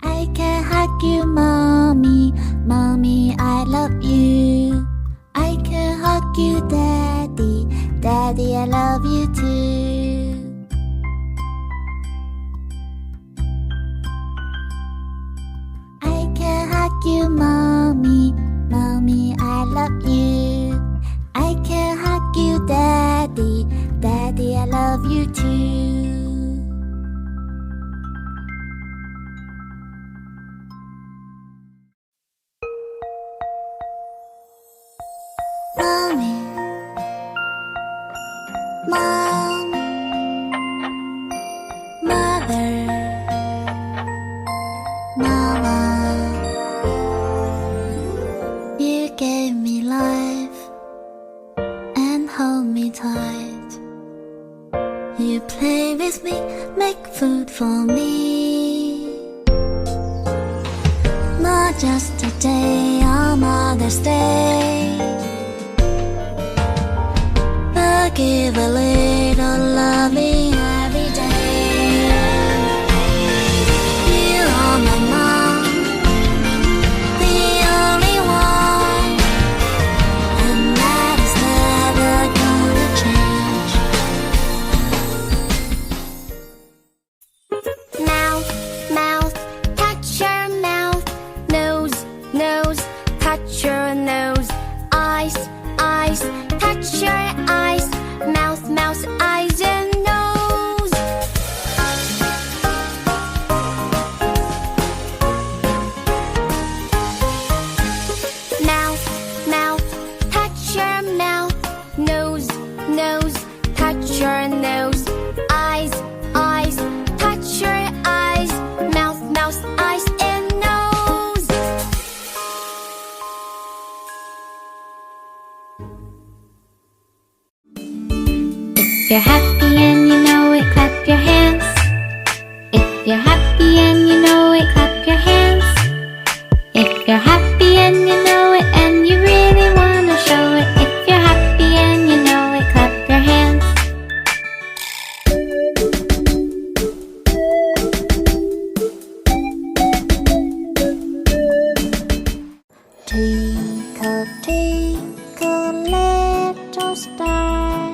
I can hug you, mommy, mommy, I love you. I can hug you, daddy, daddy, I love you too. I can hug you, mommy, mommy, I love you. I can hug you, daddy, daddy, I love you too. Mommy, Mom, Mother, Mama, you gave me life and hold me tight. You play with me, make food for me. Not just a day on Mother's Day, but give a little loving every day. You are my mom, the only one, and that is never gonna change. Mouth, mouth, touch your mouth. Nose, nose, touch your nose. Eyes, eyes, touch your eyes. Mouth, mouth, eyes and nose. Mouth, mouth, touch your mouth. Nose, nose, touch your nose. Eyes, eyes, touch your eyes. Mouth, mouth, eyes and nose. If you're happy and you know it, clap your hands. If you're happy and you know it, clap your hands. If you're happy and you know it, and you really wanna show it. If you're happy and you know it, clap your hands. Twinkle, twinkle, little star,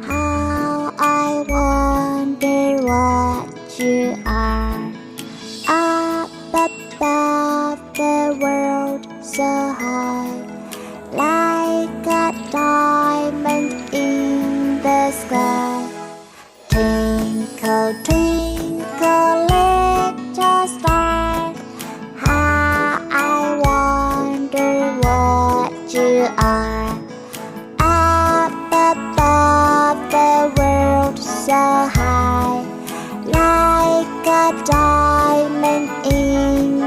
how I wonder what you are. Up above the world so high, like a diamond in the sky. Twinkle, twinkle, little star, how I wonder what you are. Up above the world so high, like a diamond in